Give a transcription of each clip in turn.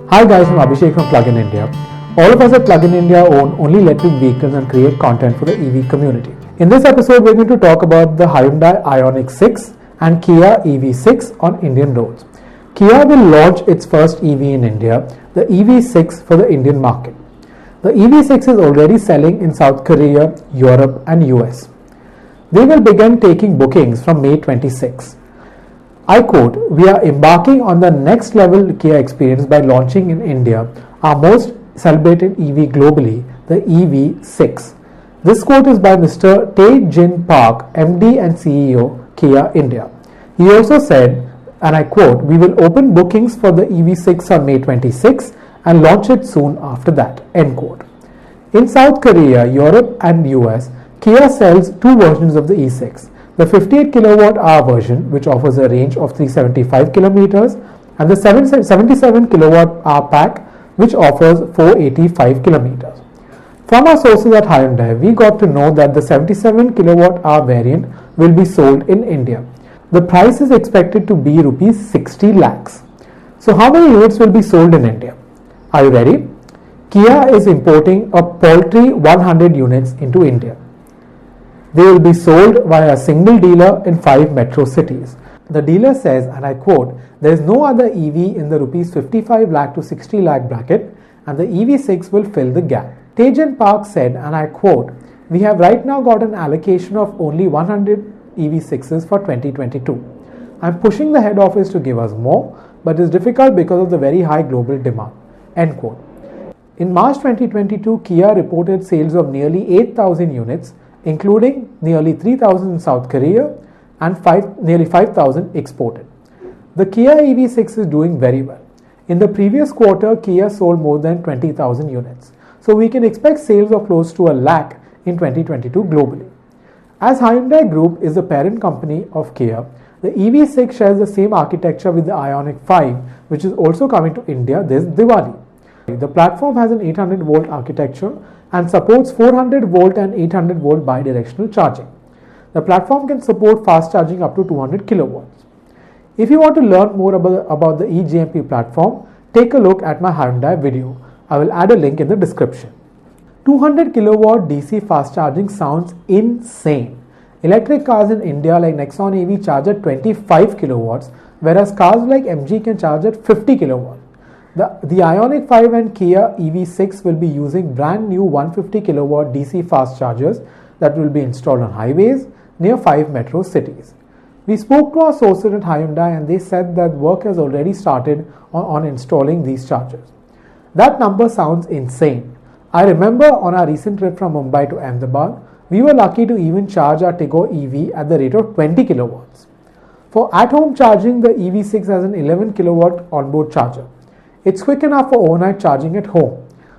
Hi guys, I'm Abhishek from PluginIndia. All of us at PluginIndia own only electric vehicles and create content for the EV community. In this episode, we're going to talk about the Hyundai Ioniq 6 and Kia EV6 on Indian roads. Kia will launch its first EV in India, the EV6 for the Indian market. The EV6 is already selling in South Korea, Europe and US. They will begin taking bookings from May 26. I quote, "We are embarking on the next level Kia experience by launching in India our most celebrated EV globally, the EV6. This quote is by Mr. Tae-Jin Park, MD and CEO, Kia India. He also said, and I quote, "We will open bookings for the EV6 on May 26 and launch it soon after that," end quote. In South Korea, Europe and US, Kia sells two versions of the E6. The 58 kWh version, which offers a range of 375 kilometers, and the 77 kWh pack, which offers 485 kilometers. From our sources at Hyundai, we got to know that the 77 kWh variant will be sold in India. The price is expected to be rupees 60 lakhs. So how many units will be sold in India? Are you ready? Kia is importing a paltry 100 units into India. They will be sold via a single dealer in 5 metro cities. The dealer says, and I quote, "There is no other EV in the rupees 55 lakh to 60 lakh bracket and the EV6 will fill the gap." Tae-Jin Park said, and I quote, "We have right now got an allocation of only 100 EV6s for 2022. I'm pushing the head office to give us more, but it's difficult because of the very high global demand," end quote. In March 2022, Kia reported sales of nearly 8,000 units, including nearly 3,000 in South Korea and nearly 5,000 exported. The Kia EV6 is doing very well. In the previous quarter, Kia sold more than 20,000 units. So we can expect sales of close to 1 lakh in 2022 globally. As Hyundai Group is the parent company of Kia, the EV6 shares the same architecture with the Ioniq 5, which is also coming to India this Diwali. The platform has an 800 volt architecture and supports 400 volt and 800 volt bidirectional charging. The platform can support fast charging up to 200 kilowatts. If you want to learn more about the eGMP platform, take a look at my Hyundai video. I will add a link in the description. 200 kilowatt DC fast charging sounds insane. Electric cars in India like Nexon EV charge at 25 kilowatts, whereas cars like MG can charge at 50 kilowatts. The Ioniq 5 and Kia EV6 will be using brand new 150 kilowatt DC fast chargers that will be installed on highways near 5 metro cities. We spoke to our sources at Hyundai and they said that work has already started on installing these chargers. That number sounds insane. I remember on our recent trip from Mumbai to Ahmedabad, we were lucky to even charge our Tiggo EV at the rate of 20 kilowatts. For at-home charging, the EV6 has an 11 kilowatt onboard charger. It's quick enough for overnight charging at home,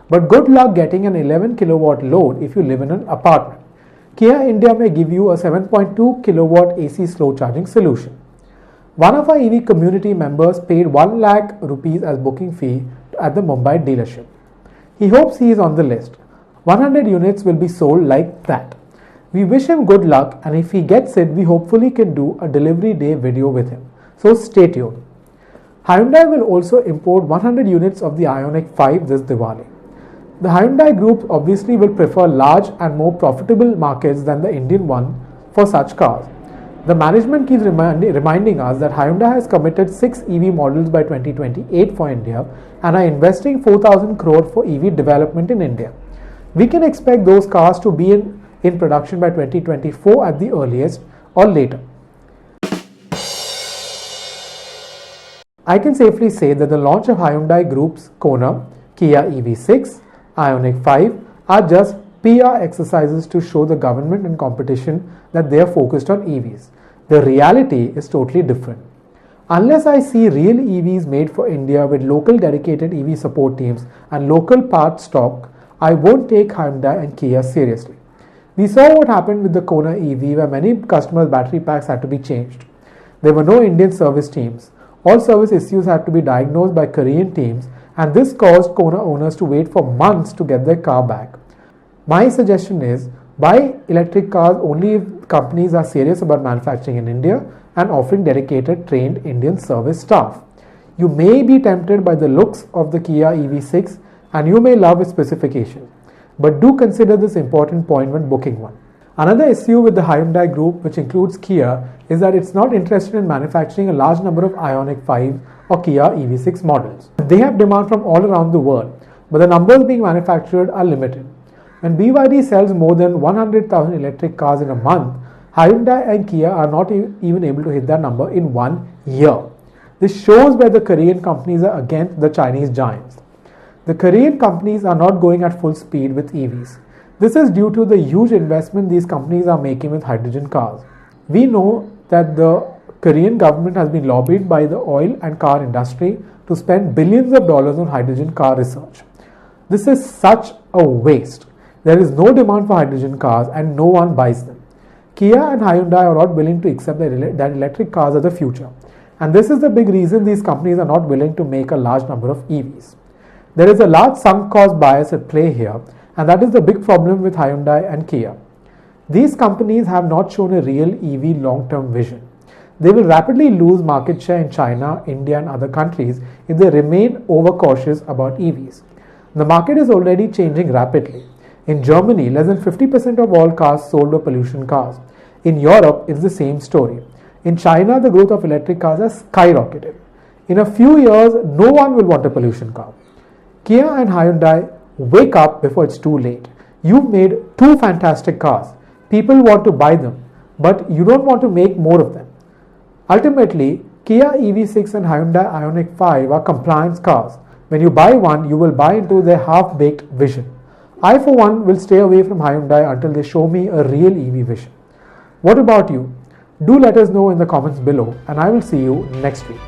but good luck getting an 11 kilowatt load if you live in an apartment. Kia India may give you a 7.2 kilowatt AC slow charging solution. One of our EV community members paid 1 lakh rupees as booking fee at the Mumbai dealership. He hopes he is on the list. 100 units will be sold like that. We wish him good luck, and if he gets it, we hopefully can do a delivery day video with him. So stay tuned. Hyundai will also import 100 units of the Ioniq 5 this Diwali. The Hyundai Group obviously will prefer large and more profitable markets than the Indian one for such cars. The management keeps reminding us that Hyundai has committed 6 EV models by 2028 for India and are investing 4,000 crore for EV development in India. We can expect those cars to be in production by 2024 at the earliest or later. I can safely say that the launch of Hyundai Group's Kona, Kia EV6, Ioniq 5 are just PR exercises to show the government and competition that they are focused on EVs. The reality is totally different. Unless I see real EVs made for India with local dedicated EV support teams and local parts stock, I won't take Hyundai and Kia seriously. We saw what happened with the Kona EV where many customers' battery packs had to be changed. There were no Indian service teams. All service issues had to be diagnosed by Korean teams, and this caused Kona owners to wait for months to get their car back. My suggestion is buy electric cars only if companies are serious about manufacturing in India and offering dedicated trained Indian service staff. You may be tempted by the looks of the Kia EV6 and you may love its specifications, but do consider this important point when booking one. Another issue with the Hyundai group, which includes Kia, is that it's not interested in manufacturing a large number of Ioniq 5 or Kia EV6 models. They have demand from all around the world, but the numbers being manufactured are limited. When BYD sells more than 100,000 electric cars in a month, Hyundai and Kia are not even able to hit that number in 1 year. This shows where the Korean companies are against the Chinese giants. The Korean companies are not going at full speed with EVs. This is due to the huge investment these companies are making with hydrogen cars. We know that the Korean government has been lobbied by the oil and car industry to spend billions of dollars on hydrogen car research. This is such a waste. There is no demand for hydrogen cars and no one buys them. Kia and Hyundai are not willing to accept that electric cars are the future. And this is the big reason these companies are not willing to make a large number of EVs. There is a large sunk cost bias at play here, and that is the big problem with Hyundai and Kia. These companies have not shown a real EV long-term vision. They will rapidly lose market share in China, India and other countries if they remain overcautious about EVs. The market is already changing rapidly. In Germany, less than 50% of all cars sold were pollution cars. In Europe, it's the same story. In China, the growth of electric cars has skyrocketed. In a few years, no one will want a pollution car. Kia and Hyundai, wake up before it's too late. You've made two fantastic cars. People want to buy them, but you don't want to make more of them. Ultimately, Kia EV6 and Hyundai Ioniq 5 are compliance cars. When you buy one, you will buy into their half-baked vision. I, for one, will stay away from Hyundai until they show me a real EV vision. What about you? Do let us know in the comments below, and I will see you next week.